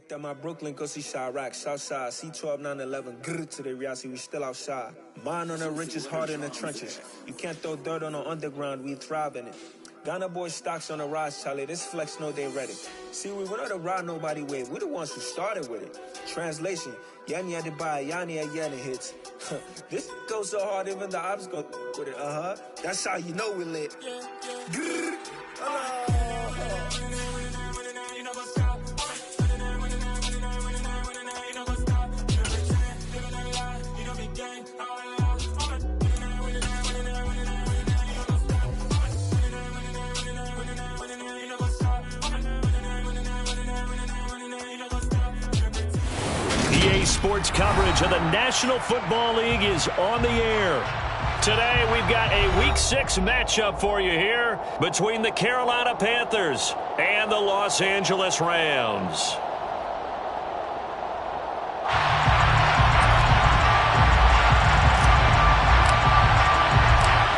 That my Brooklyn, go see Chirac, Southside, C12, 911, grrr to the Riasi, we still outside. Mine on the riches, hard in the trenches. You can't throw dirt on the underground, we thrive in it. Ghana boys stocks on the rise, Charlie, this flex know they ready. See, we not to ride nobody with, we the ones who started with it. Translation, Yanni had to buy, Yanni had Yanni hits. This goes so hard, even the ops go with it, That's how you know we lit. Grrr, EA Sports coverage of the National Football League is on the air. Today, we've got a Week 6 matchup for you here between the Carolina Panthers and the Los Angeles Rams.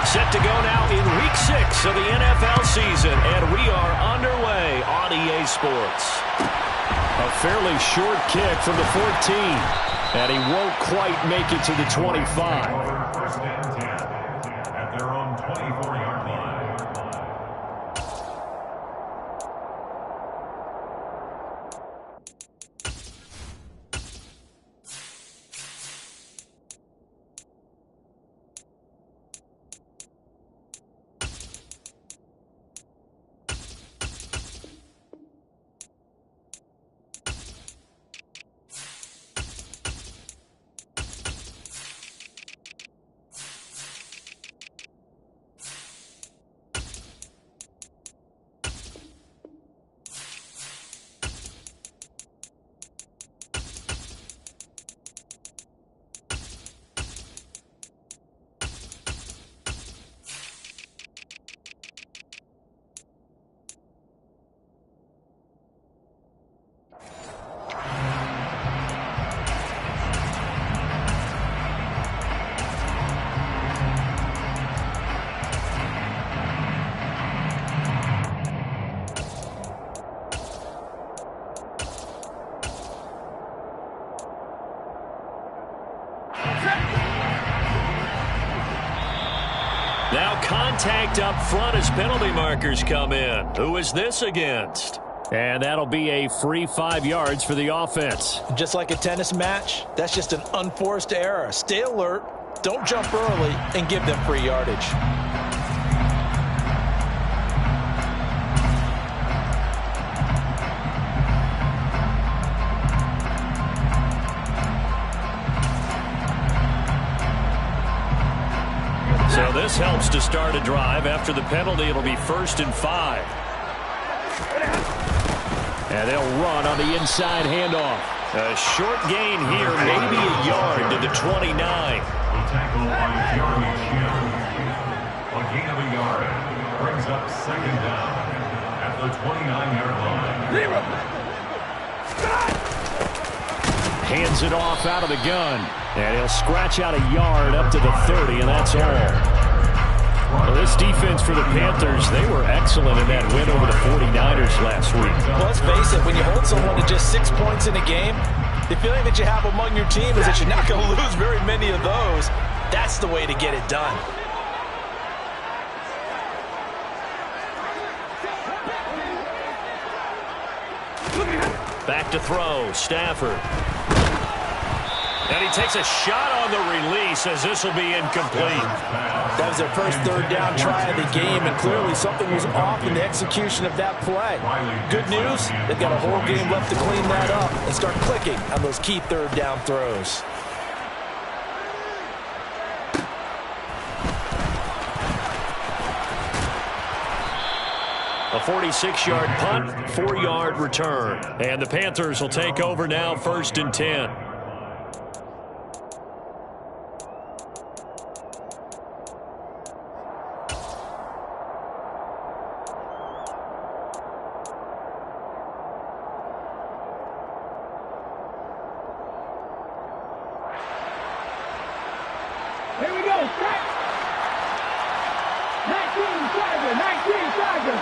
Set to go now in Week 6 of the NFL season, and we are underway on EA Sports. A fairly short kick from the 14, and he won't quite make it to the 25. First and 10 at their own 24-yard line. Now contact up front as penalty markers come in. Who is this against? And that'll be a free 5 yards for the offense. Just like a tennis match, that's just an unforced error. Stay alert, don't jump early, and give them free yardage. So this helps to start a drive. After the penalty, it'll be 1st and 5. And they'll run on the inside handoff. A short gain here, maybe a yard to the 29. Tackle by Jeremy Shinn. A gain of a yard brings up 2nd down at the 29-yard line. Hands it off out of the gun. And he'll scratch out a yard up to the 30, and that's all. Well, this defense for the Panthers, they were excellent in that win over the 49ers last week. Well, let's face it, when you hold someone to just 6 points in a game, the feeling that you have among your team is that you're not going to lose very many of those. That's the way to get it done. Back to throw, Stafford. And he takes a shot on the release as this will be incomplete. That was their first 3rd down try of the game, and clearly something was off in the execution of that play. Good news, they've got a whole game left to clean that up and start clicking on those key 3rd down throws. A 46-yard punt, 4-yard return. And the Panthers will take over now, 1st and 10. Here we go, set. 19 Tiger, 19 Tiger.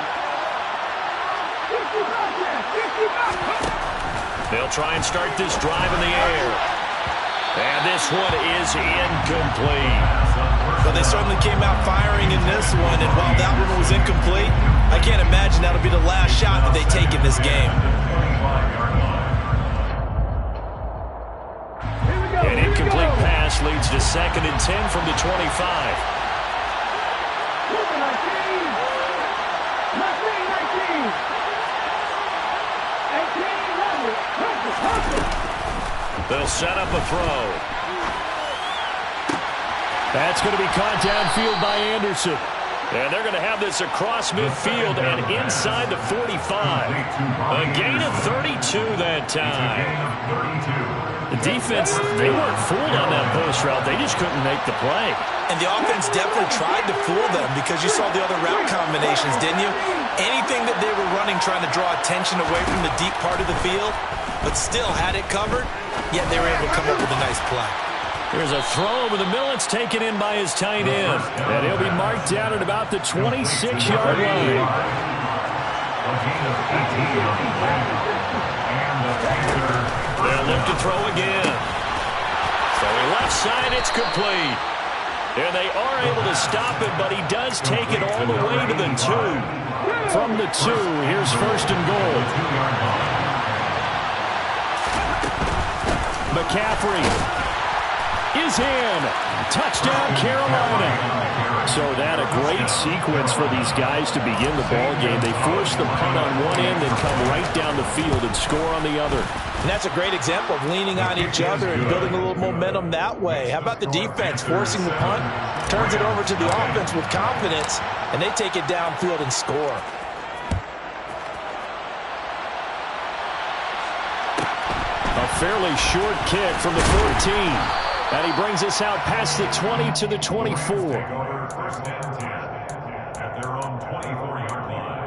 50 back. They'll They'll try and start this drive in the air. And this one is incomplete. But they certainly came out firing in this one, and while that one was incomplete, I can't imagine that'll be the last shot that they take in this game. An incomplete pass leads to 2nd and 10 from the 25. They'll set up a throw. That's going to be caught downfield by Anderson. And they're going to have this across midfield and inside the 45. A gain of 32 that time. The defense, they weren't fooled on that post route. They just couldn't make the play. And the offense definitely tried to fool them because you saw the other route combinations, didn't you? Anything that they were running trying to draw attention away from the deep part of the field, but still had it covered, yet they were able to come up with a nice play. There's a throw over the middle. It's taken in by his tight end. And he'll be marked down at about the 26-yard line. They'll look to throw again. Throwing left side, it's complete. And they are able to stop it, but he does take it all the way to the 2. From the 2, here's 1st and goal. McCaffrey is in. Touchdown, Carolina. So that a great sequence for these guys to begin the ball game. They force the punt on one end and come right down the field and score on the other. And that's a great example of leaning on each other and building a little momentum that way. How about the defense forcing the punt? Turns it over to the offense with confidence, and they take it downfield and score. A fairly short kick from the 14. And he brings us out past the 20 to the 24. First and 10 at their own 24-yard line.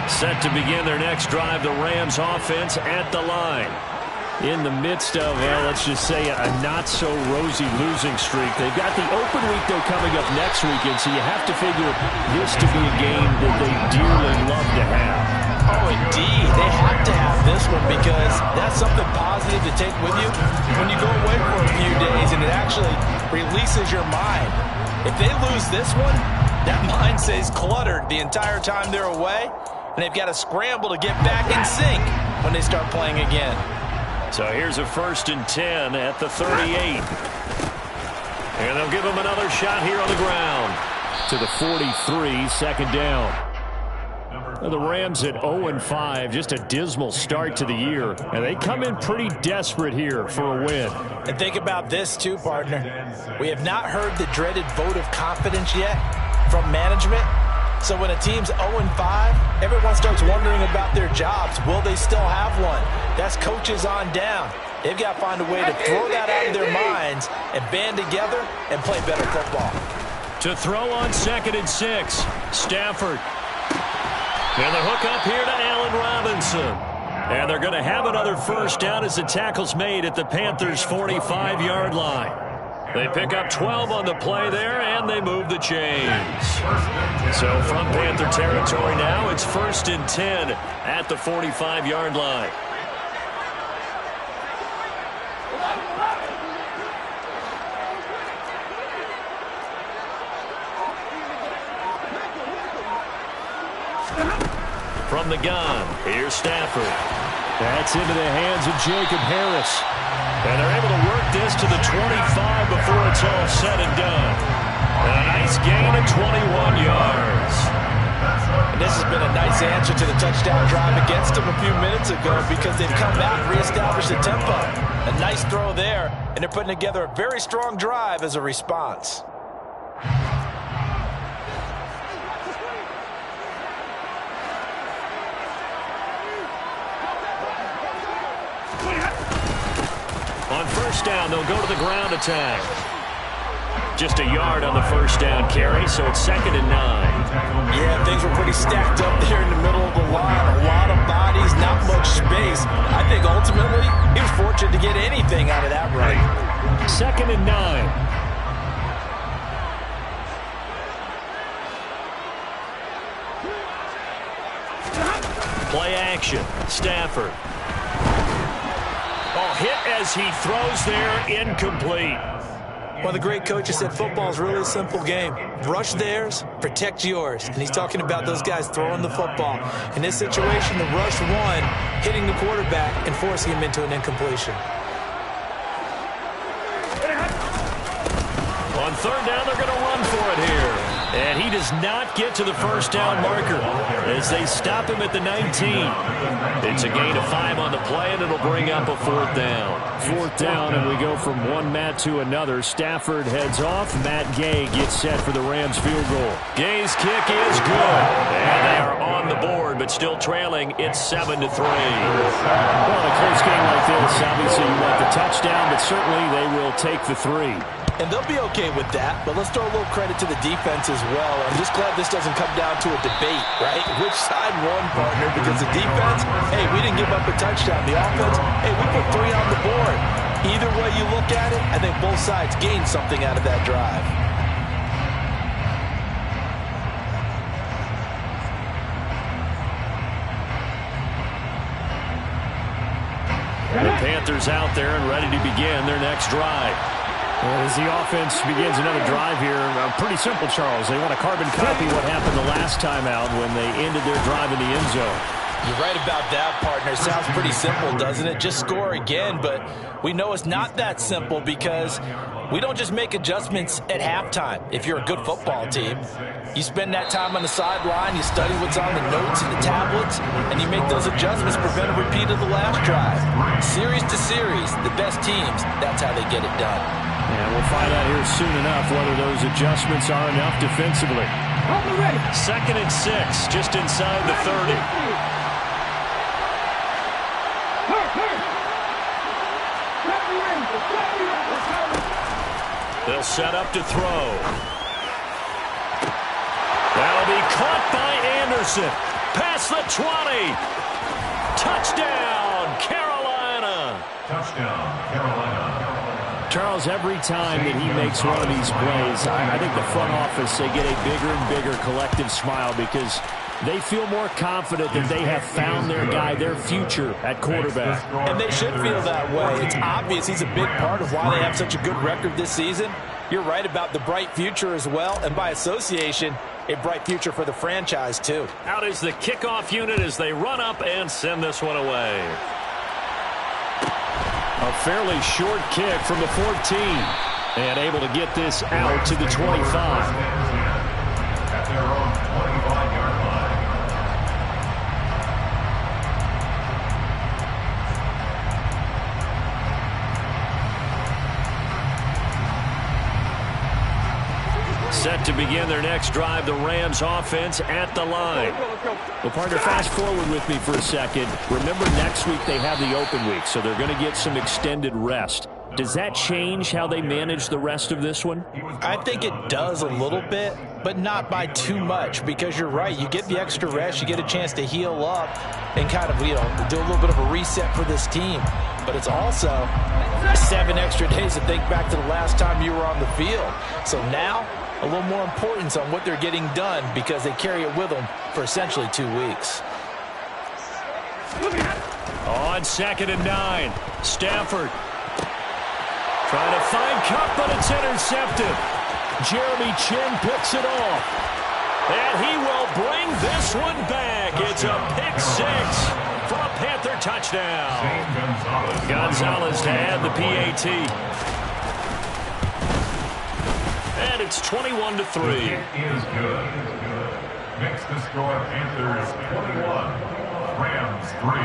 Set to begin their next drive, the Rams offense at the line. In the midst of, well, let's just say a not-so-rosy losing streak. They've got the open week, though, coming up next weekend, so you have to figure this to be a game that they dearly love to have. Oh, indeed. They have to have this one because that's something positive to take with you when you go away for a few days, and it actually releases your mind. If they lose this one, that mind stays cluttered the entire time they're away, and they've got to scramble to get back in sync when they start playing again. So here's a 1st and 10 at the 38. And they'll give him another shot here on the ground. To the 43, 2nd down. Now the Rams at 0-5, just a dismal start to the year. And they come in pretty desperate here for a win. And think about this too, partner. We have not heard the dreaded vote of confidence yet from management. So when a team's 0-5, everyone starts wondering about their jobs. Will they still have one? That's coaches on down. They've got to find a way to throw that out of their minds and band together and play better football. To throw on 2nd and 6, Stafford. And the hook up here to Allen Robinson. And they're going to have another 1st down as the tackle's made at the Panthers' 45-yard line. They pick up 12 on the play there, and they move the chains. So from Panther territory now, it's 1st and 10 at the 45-yard line. From the gun, here's Stafford. That's into the hands of Jacob Harris. And they're able to work this to the 25 before it's all said and done. And a nice gain of 21 yards. And this has been a nice answer to the touchdown drive against them a few minutes ago because they've come back and reestablished the tempo. A nice throw there, and they're putting together a very strong drive as a response. On 1st down, they'll go to the ground attack. Just a yard on the first down carry, so it's 2nd and 9. Yeah, things were pretty stacked up there in the middle of the line. A lot of bodies, not much space. I think ultimately he was fortunate to get anything out of that run. 2nd and 9. Play action. Stafford. Oh, hit as he throws there, incomplete. One of the great coaches said football is really a simple game. Rush theirs, protect yours. And he's talking about those guys throwing the football. In this situation, the rush one, hitting the quarterback and forcing him into an incompletion. On 3rd down, they're going to run for it here. And he does not get to the first down marker as they stop him at the 19. It's a gain of 5 on the play, and it'll bring up a 4th down. 4th down, and we go from one Matt to another. Stafford heads off. Matt Gay gets set for the Rams field goal. Gay's kick is good. And they are on the board, but still trailing. It's 7-3. Well, in a close game like this, obviously you want the touchdown, but certainly they will take the 3. And they'll be okay with that, but let's throw a little credit to the defense as well. I'm just glad this doesn't come down to a debate, right? Which side won, partner? Because the defense, hey, we didn't give up a touchdown. The offense, hey, we put 3 on the board. Either way you look at it, I think both sides gained something out of that drive. The Panthers out there and ready to begin their next drive. Well, as the offense begins another drive here, pretty simple, Charles. They want to carbon copy what happened the last time out when they ended their drive in the end zone. You're right about that, partner. Sounds pretty simple, doesn't it? Just score again, but we know it's not that simple because we don't just make adjustments at halftime. If you're a good football team, you spend that time on the sideline, you study what's on the notes and the tablets, and you make those adjustments, prevent a repeat of the last drive. Series to series, the best teams, that's how they get it done. And we'll find out here soon enough whether those adjustments are enough defensively. 2nd and 6, just inside the 30. They'll set up to throw. That'll be caught by Anderson. Past the 20. Touchdown, Carolina. Touchdown, Carolina. Charles, every time that he makes one of these plays, I think the front office, they get a bigger and bigger collective smile because they feel more confident that they have found their guy, their future at quarterback. And they should feel that way. It's obvious he's a big part of why they have such a good record this season. You're right about the bright future as well, and by association, a bright future for the franchise too. Out is the kickoff unit as they run up and send this one away. A fairly short kick from the 14. And able to get this out to the 25. At their own 25-yard line. Set to begin their next drive, the Rams offense at the line. Well, partner, fast forward with me for a second. Remember, next week they have the open week, so they're going to get some extended rest. Does that change how they manage the rest of this one? I think it does a little bit, but not by too much, because you're right. You get the extra rest, you get a chance to heal up and kind of, do a little bit of a reset for this team. But it's also 7 extra days to think back to the last time you were on the field. So now, a little more importance on what they're getting done because they carry it with them for essentially 2 weeks. On 2nd and 9, Stafford trying to find Kupp, but it's intercepted. Jeremy Chinn picks it off. And he will bring this one back. It's a pick 6 for a Panther touchdown. Gonzalez to add the PAT. And it's 21-3. Is good. Makes the score Panthers 21, Rams 3.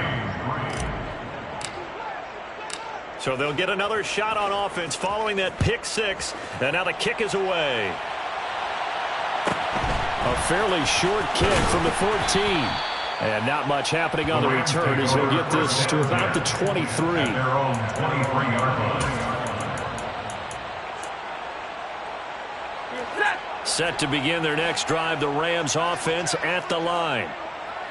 So they'll get another shot on offense following that pick 6. And now the kick is away. A fairly short kick from the 14. And not much happening on the return as he'll get this to about the 23. At their own 23-yard line. Set to begin their next drive, the Rams offense at the line.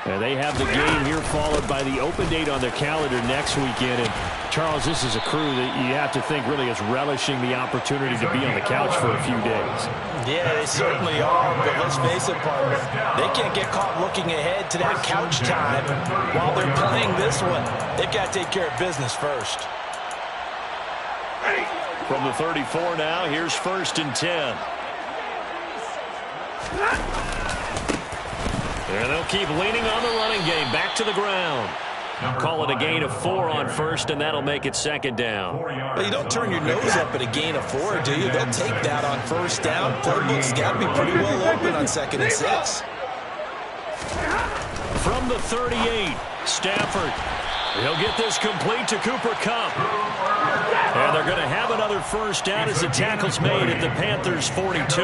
And they have the game here followed by the open date on their calendar next weekend. And, Charles, this is a crew that you have to think really is relishing the opportunity to be on the couch for a few days. Yeah, they certainly are, but let's face it, partner. They can't get caught looking ahead to that couch time while they're playing this one. They've got to take care of business first. From the 34 now, here's 1st and 10. And they'll keep leaning on the running game. Back to the ground. Call it a gain of 4 on 1st, and that'll make it 2nd down. Well, you don't turn your nose up at a gain of 4, do you? They'll take that on 1st down. Playbook's got to be pretty well open on 2nd and 6. From the 38, Stafford. He'll get this complete to Cooper Kupp. And they're going to have another 1st down as the tackle's made at the Panthers' 42.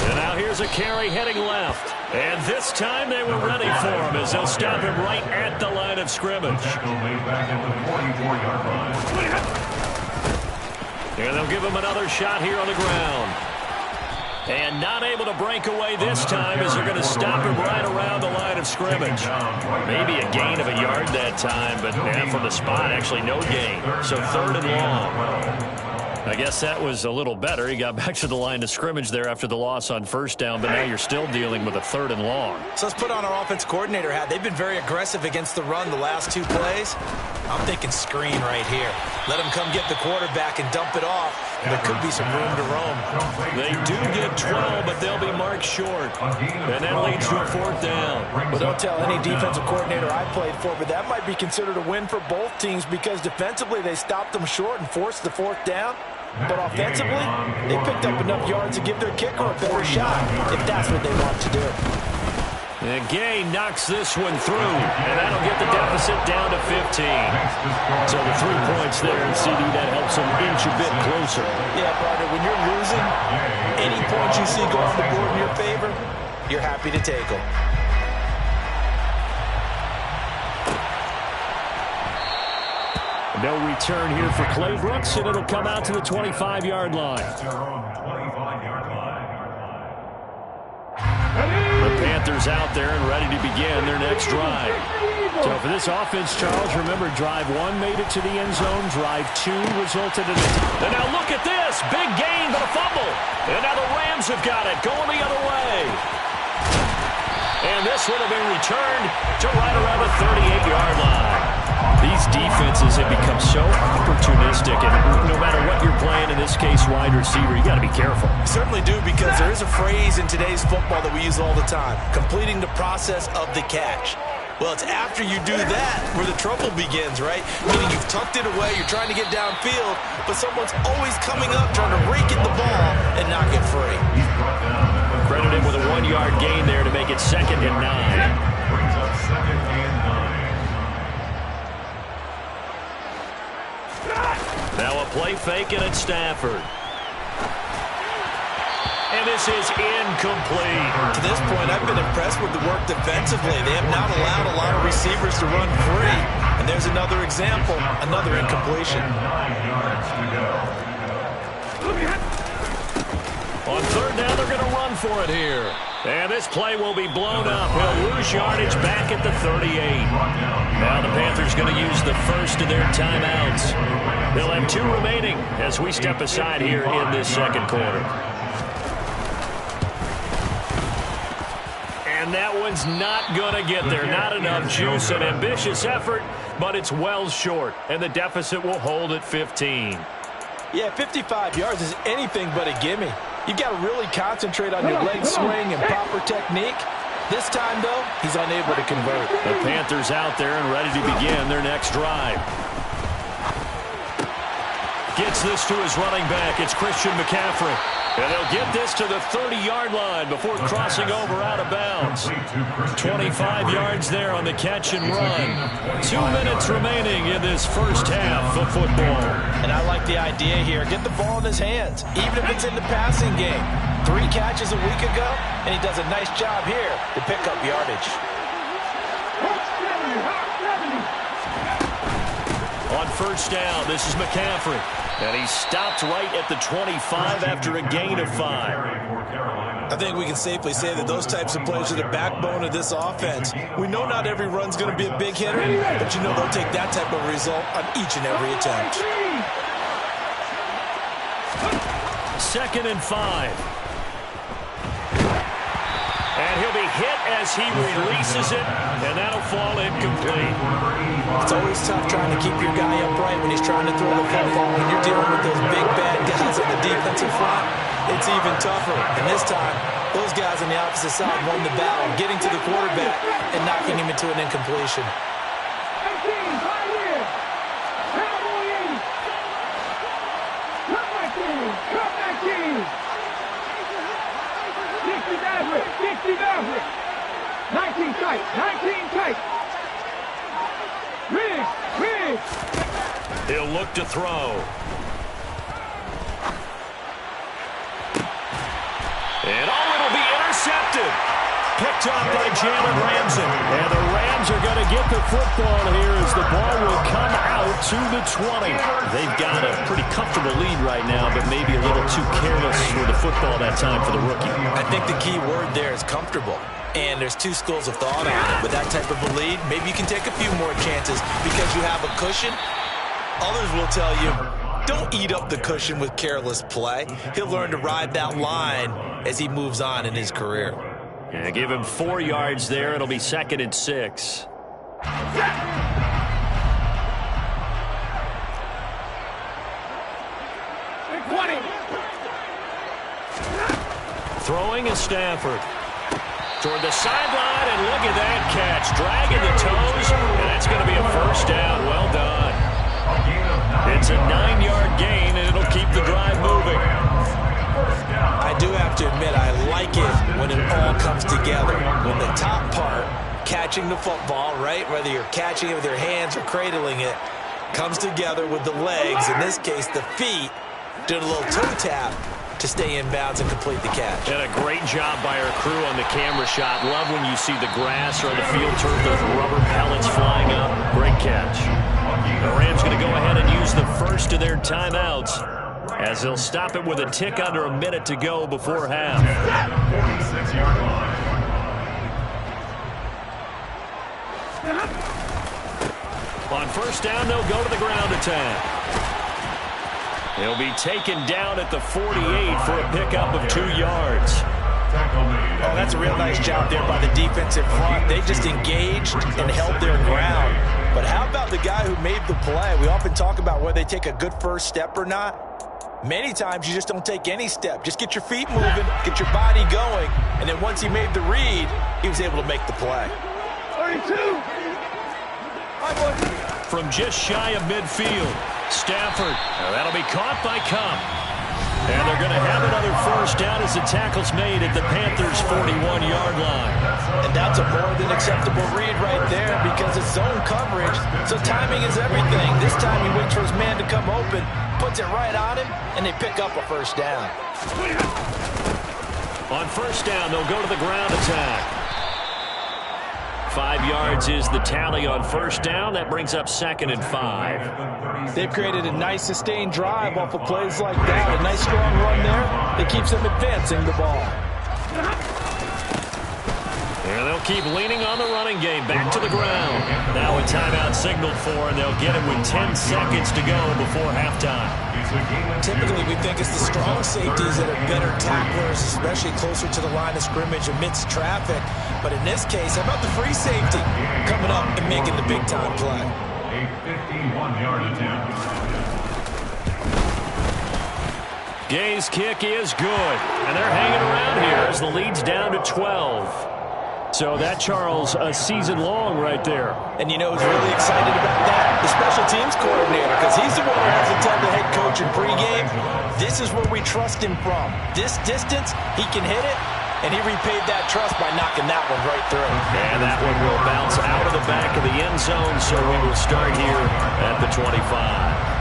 And now here's a carry heading left. And this time they were ready for him as they'll stop him right at the line of scrimmage. And they'll give him another shot here on the ground. And not able to break away this time as they're going to stop him right around the line of scrimmage. Maybe a gain of a yard that time, but from the spot, actually no gain. So 3rd and long. I guess that was a little better. He got back to the line of scrimmage there after the loss on 1st down, but now you're still dealing with a 3rd and long. So let's put on our offense coordinator hat. They've been very aggressive against the run the last 2 plays. I'm thinking screen right here. Let them come get the quarterback and dump it off. There could be some room to roam. They do get 12, but they'll be marked short. And that leads to a 4th down. Well, don't tell any defensive coordinator I played for, but that might be considered a win for both teams because defensively they stopped them short and forced the 4th down. But offensively, they picked up enough yards to give their kicker a better shot if that's what they want to do. And Gay knocks this one through, and that'll get the deficit down to 15. So the 3 points there, and CD, that helps them inch a bit closer. Yeah, partner, when you're losing, any points you see go on the board in your favor, you're happy to take them. No return here for Clay Brooks, and it'll come out to the 25-yard line. The Panthers out there and ready to begin their next drive. So for this offense, Charles, remember, drive 1 made it to the end zone. Drive 2 resulted in it. And now look at this. Big gain, but a fumble. And now the Rams have got it, going the other way. And this would have been returned to right around the 38-yard line. These defenses have become so opportunistic, and no matter what you're playing, in this case wide receiver, you got to be careful. Certainly do, because there is a phrase in today's football that we use all the time, completing the process of the catch. Well, it's after you do that where the trouble begins, right? Meaning you've tucked it away, you're trying to get downfield, but someone's always coming up trying to rake at the ball and knock it free. Credited with a 1-yard gain there to make it 2nd and 9. Brings up 2nd and 9. Now a play fake, and it's Stafford. And this is incomplete. To this point, I've been impressed with the work defensively. They have not allowed a lot of receivers to run free. And there's another example, another incompletion. 9 yards to go. On 3rd down, they're going to run for it here. And this play will be blown up. He'll lose yardage back at the 38. Now the Panthers going to use the first of their timeouts. They'll have 2 remaining as we step aside here in this 2nd quarter. And that one's not going to get there. Not enough juice. An ambitious effort, but it's well short. And the deficit will hold at 15. Yeah, 55 yards is anything but a gimme. You've got to really concentrate on your leg swing and proper technique. This time, though, he's unable to convert. The Panthers out there and ready to begin their next drive. Gets this to his running back. It's Christian McCaffrey. And they'll get this to the 30-yard line before crossing over out of bounds. 25 yards there on the catch and run. 2 minutes remaining in this first half of football. And I like the idea here. Get the ball in his hands, even if it's in the passing game. 3 catches a week ago, and he does a nice job here to pick up yardage. On 1st down, this is McCaffrey. And he stopped right at the 25 after a gain of 5. I think we can safely say that those types of plays are the backbone of this offense. We know not every run's going to be a big hitter, but you know they'll take that type of result on each and every attempt. 2nd and 5. And he'll be hit as he releases it, and that'll fall incomplete. It's always tough trying to keep your guy upright when he's trying to throw the football. When you're dealing with those big, bad guys on the defensive front, it's even tougher. And this time, those guys on the opposite side won the battle, getting to the quarterback and knocking him into an incompletion. Dixie Maverick. 19 tight. 19 tight. Riggs. He'll look to throw. And it'll be intercepted. Picked off by Jalen Ramsey. And the Rams are going to get the football here as the ball will come out to the 20. They've got a pretty comfortable lead right now, but maybe a little too careless with the football that time for the rookie. I think the key word there is comfortable. And there's two schools of thought on it. With that type of a lead, maybe you can take a few more chances because you have a cushion. Others will tell you, don't eat up the cushion with careless play. He'll learn to ride that line as he moves on in his career. Yeah, give him 4 yards there. It'll be 2nd and 6. Throwing is Stafford. Toward the sideline, and look at that catch. Dragging the toes, and that's going to be a first down. Well done. It's a 9-yard gain, and it'll keep the drive moving. I do have to admit, I like it when it all comes together. When the top part, catching the football, right, whether you're catching it with your hands or cradling it, comes together with the legs, in this case the feet, doing a little toe tap to stay in bounds and complete the catch. And a great job by our crew on the camera shot. Love when you see the grass or the field turf, those rubber pellets flying up. Great catch. The Rams going to go ahead and use the first of their timeouts, as they'll stop it with a tick under a minute to go before half. 46-yard line. On first down, they'll go to the ground attack. He'll be taken down at the 48 for a pickup of 2 yards. Oh, that's a real nice job there by the defensive front. They just engaged and held their ground. But how about the guy who made the play? We often talk about whether they take a good first step or not. Many times you just don't take any step. Just get your feet moving, get your body going, and then once he made the read, he was able to make the play. 32. From just shy of midfield, Stafford. That'll be caught by Kupp. And they're going to have another first down as the tackle's made at the Panthers' 41-yard line. And that's a more than acceptable read right there because it's zone coverage, so timing is everything. This time he waits for his man to come open, puts it right on him, and they pick up a first down. On first down, they'll go to the ground attack. 5 yards is the tally on first down. That brings up 2nd and 5. They've created a nice sustained drive off of plays like that. A nice strong run there that keeps them advancing the ball. And they'll keep leaning on the running game. Back to the ground. Now a timeout signaled for, and they'll get it with 10 seconds to go before halftime. Typically, we think it's the strong safeties that are better tacklers, especially closer to the line of scrimmage amidst traffic. But in this case, how about the free safety coming up and making the big-time play? A 51-yard attempt. Gay's kick is good, and they're hanging around here as the lead's down to 12. So that, Charles, a season long right there. And you know who's really excited about that? The special teams coordinator, because he's the one who has to tell the head coach in pregame, this is where we trust him from. This distance, he can hit it, and he repaid that trust by knocking that one right through. And that one will bounce out of the back of the end zone, so we will start here at the 25.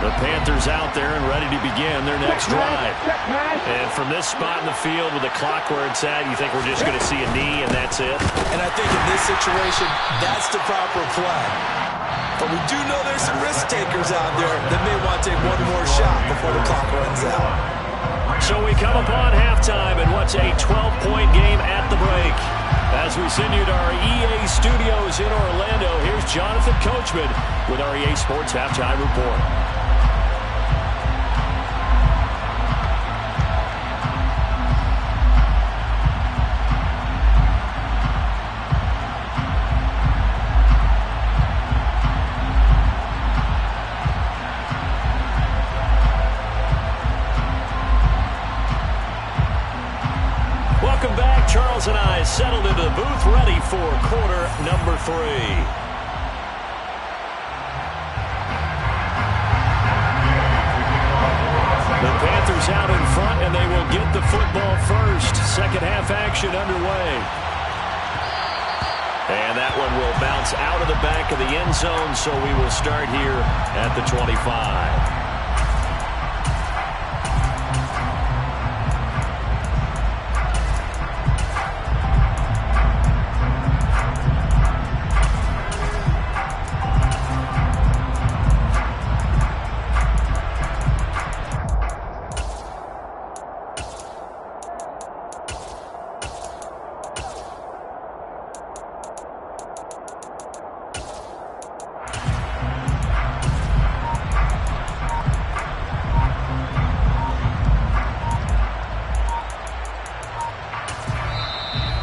The Panthers out there and ready to begin their next drive. And from this spot in the field with the clock where it's at, you think we're just going to see a knee and that's it? And I think in this situation, that's the proper play. But we do know there's some risk takers out there that may want to take one more shot before the clock runs out. So we come upon halftime in what's a 12-point game at the break. As we send you to our EA studios in Orlando, here's Jonathan Coachman with our EA Sports Halftime Report. Welcome back. Charles and I settled into the booth, ready for quarter number 3. The Panthers out in front, and they will get the football first. Second half action underway. And that one will bounce out of the back of the end zone, so we will start here at the 25.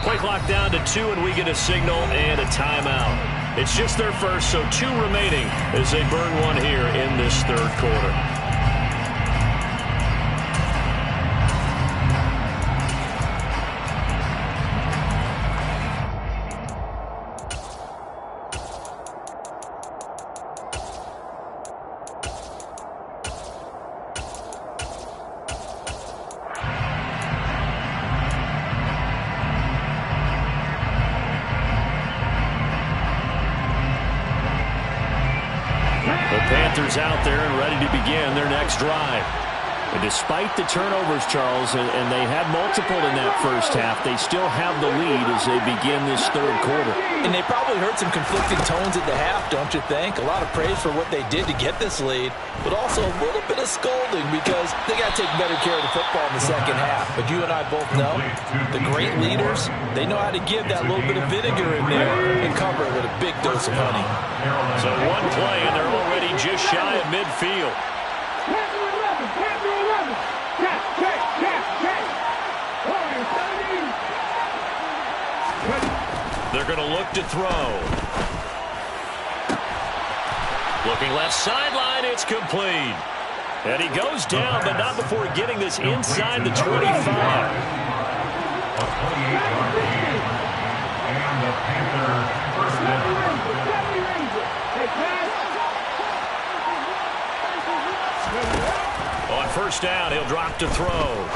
Play clock down to 2, and we get a signal and a timeout. It's just their first, so 2 remaining as they burn one here in this third quarter. Panthers out there and ready to begin their next drive. And despite the turnovers, Charles, and they had multiple in that first half, they still have the lead as they begin this third quarter. And they probably heard some conflicting tones at the half, don't you think? A lot of praise for what they did to get this lead, but also a little bit of scolding because they got to take better care of the football in the second half. But you and I both know the great leaders, they know how to give that little bit of vinegar in there and cover it with a big dose of honey. So one play, and they're already just shy of midfield. They're going to look to throw. Looking left sideline, it's complete. And he goes down, but not before getting this inside the 25. A 28-yard gain. And the Panthers first down. On first down, he'll drop to throw.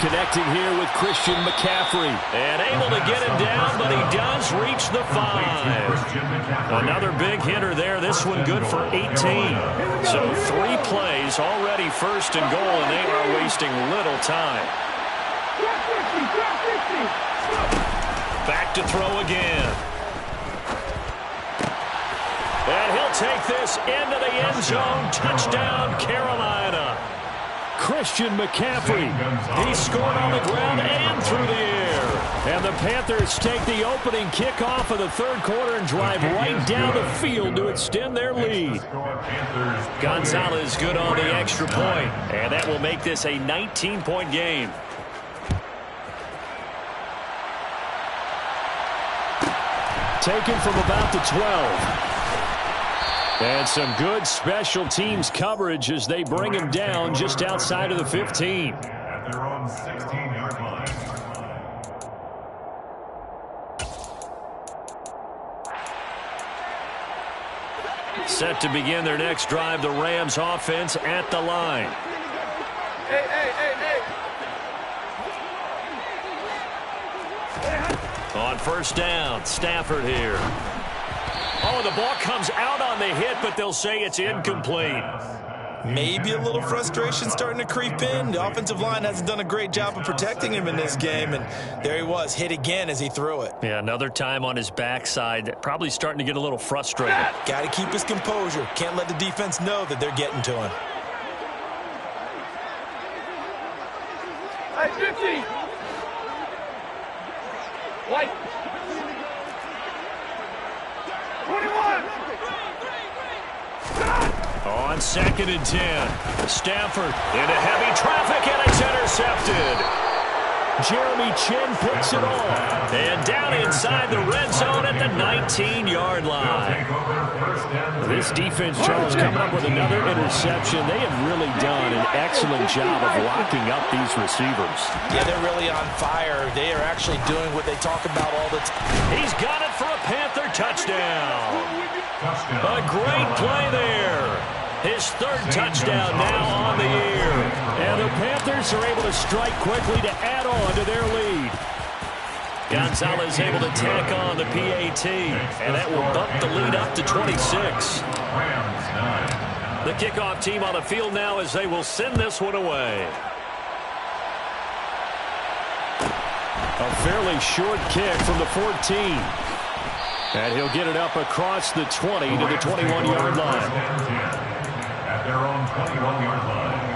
Connecting here with Christian McCaffrey. And able to get him down, but he does reach the 5. Another big hitter there. This one good for 18. So 3 plays already first and goal, and they are wasting little time. Back to throw again. And he'll take this into the end zone. Touchdown, Carolina. Christian McCaffrey, he scored on the ground and through the air. And the Panthers take the opening kickoff of the third quarter and drive right down the field to extend their lead. Gonzalez good on the extra point, and that will make this a 19-point game. Taken from about the 12. And some good special teams coverage as they bring him down just outside of the 15. At their own 16-yard line. Set to begin their next drive, the Rams offense at the line. On first down, Stafford here. Oh, the ball comes out on the hit, but they'll say it's incomplete. Maybe a little frustration starting to creep in. The offensive line hasn't done a great job of protecting him in this game, and there he was, hit again as he threw it. Yeah, another time on his backside, probably starting to get a little frustrated. Got to keep his composure. Can't let the defense know that they're getting to him. Hey, 50. White. 21. On 2nd and 10, Stafford into heavy traffic, and it's intercepted. Jeremy Chinn picks it off. And down inside the red zone at the 19-yard line. This defense, Charles, coming up with another interception. They have really done an excellent job of locking up these receivers. Yeah, they're really on fire. They are actually doing what they talk about all the time. He's got it for a Panther touchdown. A great play there. His 3rd touchdown now on the year. And the Panthers are able to strike quickly to add on to their lead. Gonzalez able to tack on the PAT, and that will bump the lead up to 26. The kickoff team on the field now as they will send this one away. A fairly short kick from the 14. And he'll get it up across the 20 to the 21-yard line. At their own 21-yard line.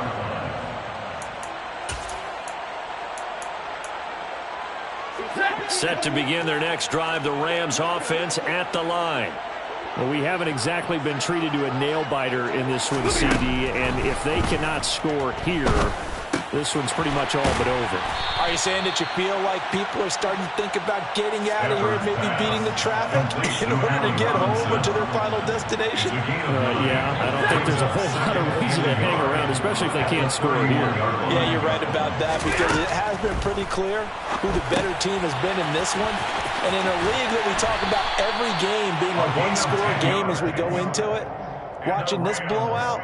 Set to begin their next drive, the Rams offense at the line. Well, we haven't exactly been treated to a nail-biter in this one, CD, and if they cannot score here, this one's pretty much all but over. Are you saying that you feel like people are starting to think about getting out of here and maybe beating the traffic in order to get home or to their final destination? Yeah, I don't think there's a whole lot of reason to hang around, especially if they can't score here. Yeah, you're right about that, because it has been pretty clear who the better team has been in this one. And in a league that we talk about every game being a one-score game as we go into it, watching this blowout,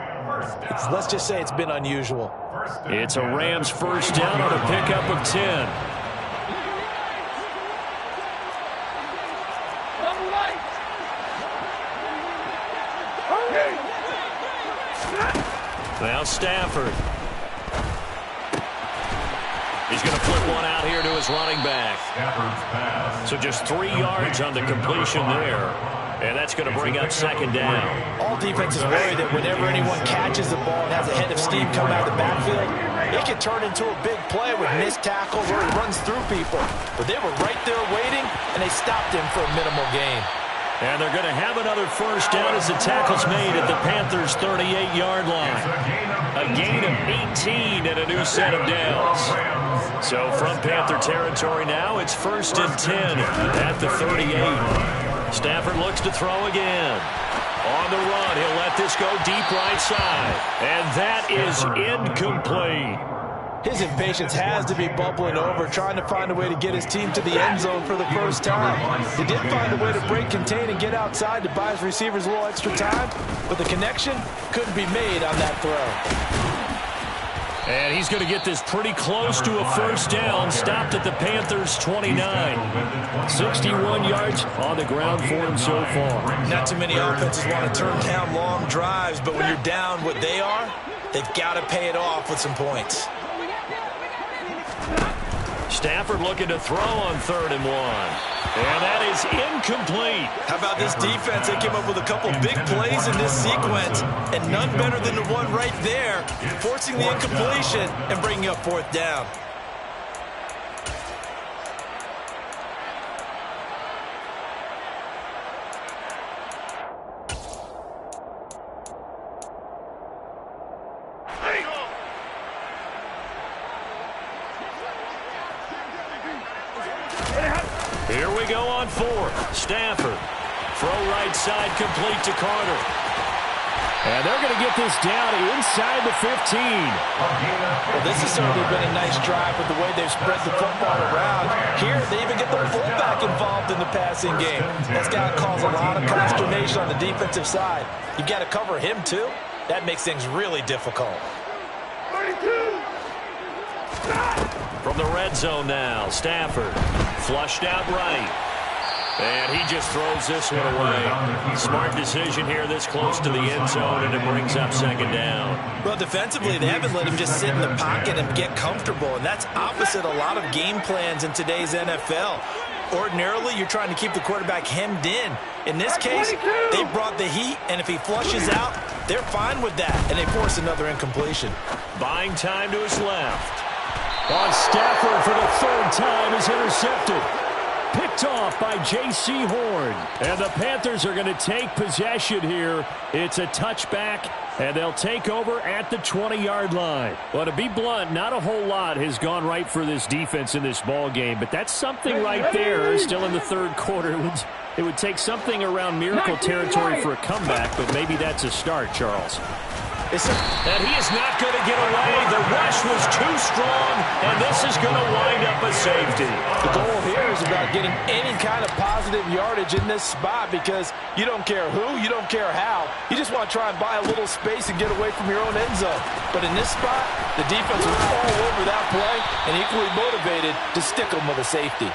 let's just say it's been unusual. It's a Rams 1st down on a pickup of 10. Now Stafford. He's going to flip one out here to his running back. So just 3 yards on the completion there. And that's going to bring up 2nd down. All defenses worry that whenever anyone catches the ball and has a head of steam coming out of the backfield, it can turn into a big play with missed tackles or he runs through people. But they were right there waiting, and they stopped him for a minimal gain. And they're going to have another 1st down as the tackle's made at the Panthers' 38-yard line. A gain of 18 and a new set of downs. So from Panther territory now, it's 1st and 10 at the 38. Stafford looks to throw again. On the run, he'll let this go deep right side. And that is incomplete. His impatience has to be bubbling over, trying to find a way to get his team to the end zone for the first time. He did find a way to break, contain, and get outside to buy his receivers a little extra time, but the connection couldn't be made on that throw. And he's going to get this pretty close to a 1st down, stopped at the Panthers' 29. 61 yards on the ground for him so far. Not too many offenses want to turn down long drives, but when you're down what they are, they've got to pay it off with some points. Stafford looking to throw on 3rd and 1. And that is incomplete. How about this defense? They came up with a couple big plays in this sequence, and none better than the one right there, forcing the incompletion and bringing up 4th down. Here we go on 4th. Stafford. Throw right side complete to Carter. And they're going to get this down inside the 15. Well, this has certainly been a nice drive with the way they've spread the football around. Here, they even get the fullback involved in the passing game. That's got to cause a lot of consternation on the defensive side. You've got to cover him, too. That makes things really difficult. 32. From the red zone now, Stafford flushed out right. And he just throws this one away. Smart decision here this close to the end zone, and it brings up second down. Well, defensively, they haven't let him just sit in the pocket and get comfortable, and that's opposite a lot of game plans in today's NFL. Ordinarily, you're trying to keep the quarterback hemmed in. In this case, they brought the heat, and if he flushes out, they're fine with that, and they force another incompletion. Buying time to his left. On Stafford for the third time is intercepted. Picked off by J.C. Horn. And the Panthers are going to take possession here. It's a touchback, and they'll take over at the 20-yard line. Well, to be blunt, not a whole lot has gone right for this defense in this ball game, but that's something right there. Still in the third quarter. It would take something around miracle territory for a comeback, but maybe that's a start, Charles. And he is not going to get away. The rush was too strong, and this is going to wind up a safety. The goal here is about getting any kind of positive yardage in this spot because you don't care who, you don't care how. You just want to try and buy a little space and get away from your own end zone. But in this spot, the defense was all over that play and equally motivated to stick them with a safety.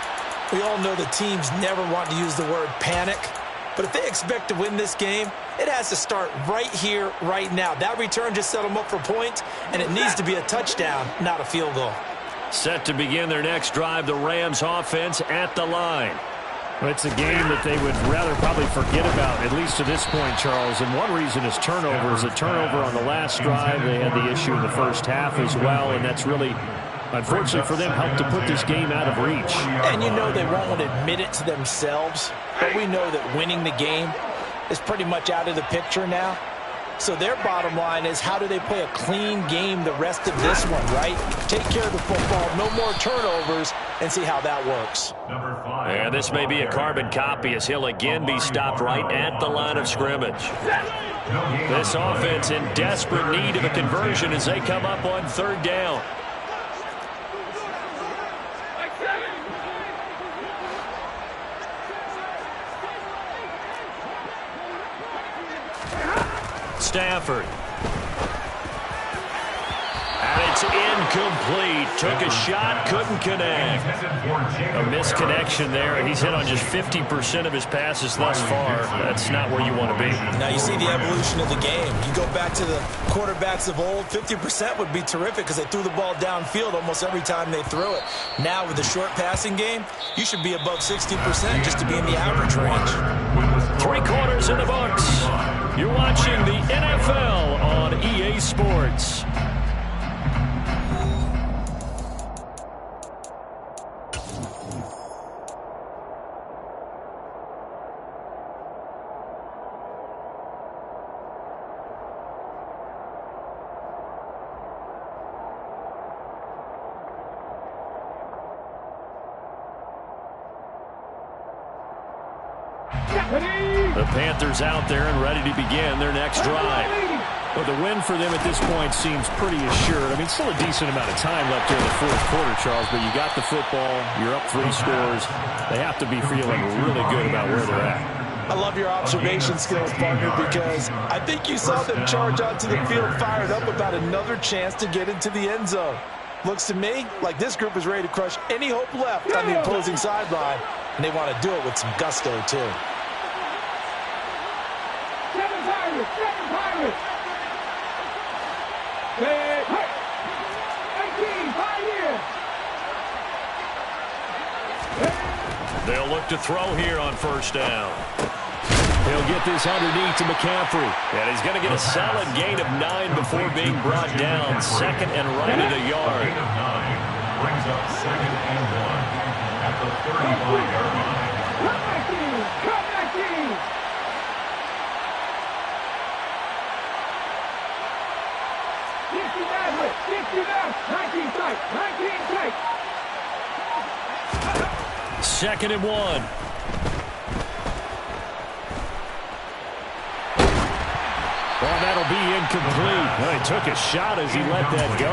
We all know the teams never want to use the word panic. But if they expect to win this game, it has to start right here, right now. That return just set them up for points, and it needs to be a touchdown, not a field goal. Set to begin their next drive, the Rams offense at the line. Well, it's a game that they would rather probably forget about, at least to this point, Charles. And one reason is turnovers. A turnover on the last drive. They had the issue in the first half as well, and that's really, unfortunately for them, helped to put this game out of reach. And you know they won't admit it to themselves, but we know that winning the game is pretty much out of the picture now. So their bottom line is, how do they play a clean game the rest of this one, right? Take care of the football, no more turnovers, and see how that works. And this may be a carbon copy as he'll again be stopped right at the line of scrimmage. This offense in desperate need of a conversion as they come up on third down. Stafford. And it's incomplete. Took a shot, couldn't connect. A misconnection there. He's hit on just 50% of his passes thus far. That's not where you want to be. Now you see the evolution of the game. You go back to the quarterbacks of old, 50% would be terrific because they threw the ball downfield almost every time they threw it. Now with the short passing game, you should be above 60% just to be in the average range. 3 quarters in the books. You're watching the NFL on EA Sports. The Panthers out there and ready to begin their next drive. Well, the win for them at this point seems pretty assured. I mean, still a decent amount of time left here in the fourth quarter, Charles, but you got the football, you're up 3 scores. They have to be feeling really good about where they're at. I love your observation skills, partner, because I think you saw them charge onto the field fired up about another chance to get into the end zone. Looks to me like this group is ready to crush any hope left on the opposing sideline, and they want to do it with some gusto, too. Seven Pirates! Hey, 18, 5 years! They'll look to throw here on first down. He'll get this underneath to McCaffrey. And he's going to get a solid gain of 9 before being brought down. Second and right at a yard. Gain of 9 brings up second and 1 at the 35-yard line. Come back, team! Come back, team! Second and 1. Well, that'll be incomplete. Well, he took a shot as he let that go.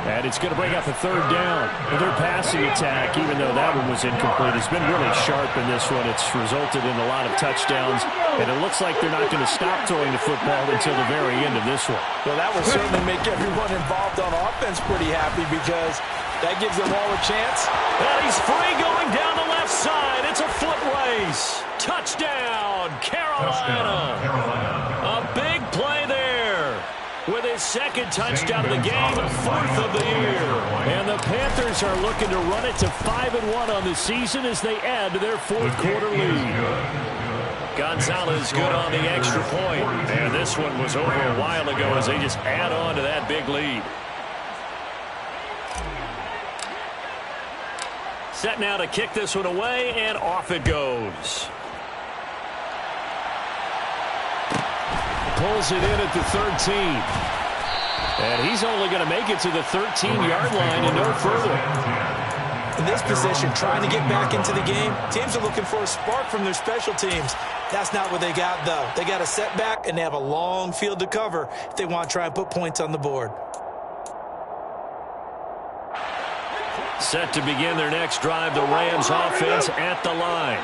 And it's going to bring up a third down. Well, their passing attack, even though that one was incomplete, has been really sharp in this one. It's resulted in a lot of touchdowns. And it looks like they're not going to stop throwing the football until the very end of this one. Well, that will certainly make everyone involved on offense pretty happy because that gives them all a chance. Well, he's free going down the left side. It's a foot race. release. Touchdown, Carolina. A big play there. With his second touchdown of the game, 4th of the year. And the Panthers are looking to run it to 5-1 on the season as they add to their 4th quarter lead. Gonzalez good on the extra point. And this one was over a while ago as they just add on to that big lead. Set now to kick this one away, and off it goes. Pulls it in at the 13. And he's only going to make it to the 13-yard line and no further. In this position, trying to get back into the game, teams are looking for a spark from their special teams. That's not what they got, though. They got a setback, and they have a long field to cover if they want to try and put points on the board. Set to begin their next drive, the Rams offense at the line.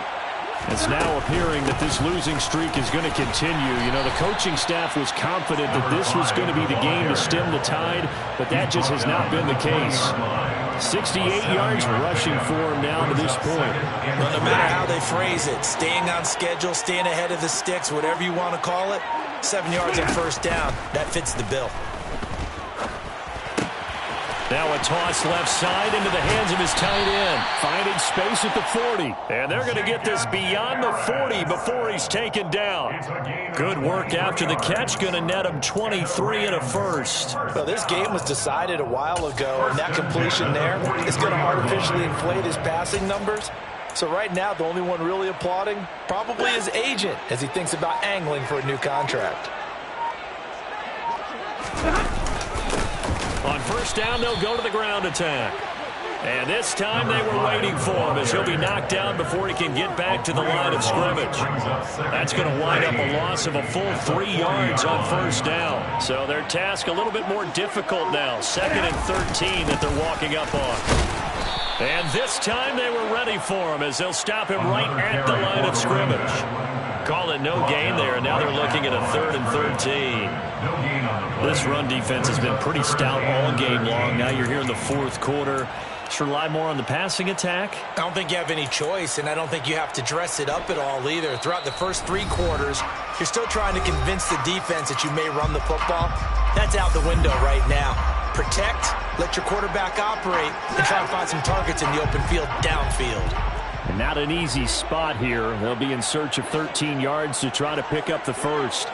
It's now appearing that this losing streak is going to continue. You know, the coaching staff was confident that this was going to be the game to stem the tide, but that just has not been the case. 68 yards rushing for him now to this point. Well, no matter how they phrase it, staying on schedule, staying ahead of the sticks, whatever you want to call it, 7 yards on first down, that fits the bill. Now a toss left side into the hands of his tight end. Finding space at the 40. And they're going to get this beyond the 40 before he's taken down. Good work after the catch. Going to net him 23 and a first. Well, this game was decided a while ago, and that completion there is going to artificially inflate his passing numbers. So right now, the only one really applauding probably his agent as he thinks about angling for a new contract. On first down, they'll go to the ground attack. And this time they were waiting for him as he'll be knocked down before he can get back to the line of scrimmage. That's going to wind up a loss of a full 3 yards on first down. So their task a little bit more difficult now. 2nd and 13 that they're walking up on. And this time they were ready for him as they'll stop him right at the line of scrimmage. Call it no gain there, and now they're looking at a 3rd and 13. This run defense has been pretty stout all game long. Now you're here in the 4th quarter. Should rely more on the passing attack. I don't think you have any choice, and I don't think you have to dress it up at all either. Throughout the first 3 quarters, you're still trying to convince the defense that you may run the football. That's out the window right now. Protect, let your quarterback operate, and try to find some targets in the open field downfield. And not an easy spot here. They'll be in search of 13 yards to try to pick up the first.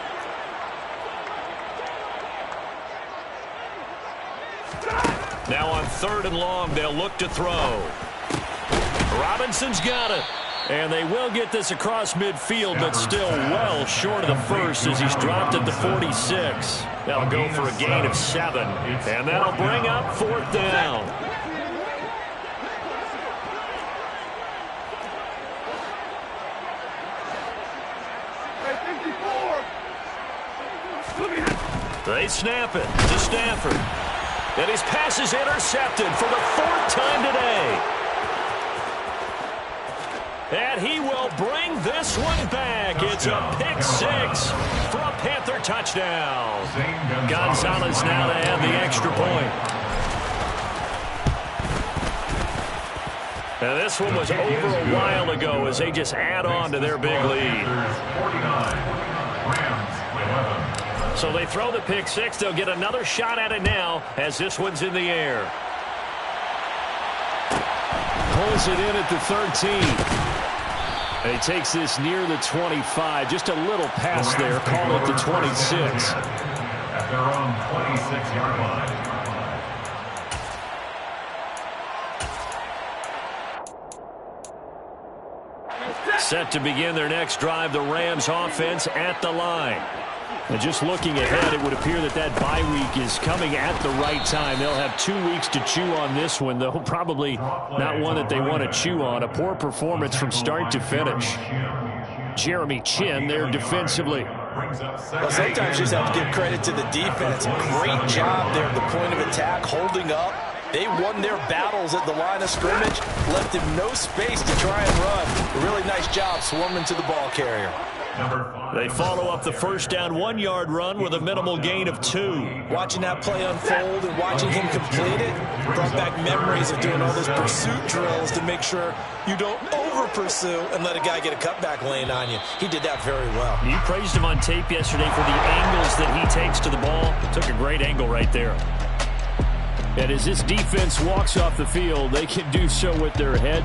Now on 3rd and long, they'll look to throw. Robinson's got it. And they will get this across midfield, but still well short of the first as he's dropped at the 46. That'll go for a gain of 7. And that'll bring up 4th down. They snap it to Stafford. And his pass is intercepted for the 4th time today. And he will bring this one back. It's a pick 6 for a Panther touchdown. Gonzalez now to add the extra point. And this one was over a while ago as they just add on to their big lead. So they throw the pick 6. They'll get another shot at it now as this one's in the air. Pulls it in at the 13. And he takes this near the 25. Just a little pass there. Call it the 26. At their own 26-yard line. Set to begin their next drive, the Rams offense at the line. And just looking ahead, it would appear that that bye week is coming at the right time. They'll have 2 weeks to chew on this one, though probably not one that they want to chew on. A poor performance from start to finish. Jeremy Chinn there defensively. Well, sometimes you just have to give credit to the defense. Great job there at the point of attack, holding up. They won their battles at the line of scrimmage, left him no space to try and run. A really nice job swarming to the ball carrier. They follow up the first down 1-yard run with a minimal gain of 2. Watching that play unfold and watching him complete it brought back memories of doing all those pursuit drills to make sure you don't pursue and let a guy get a cutback lane on you. He did that very well. You praised him on tape yesterday for the angles that he takes to the ball. Took a great angle right there. And as this defense walks off the field, they can do so with their heads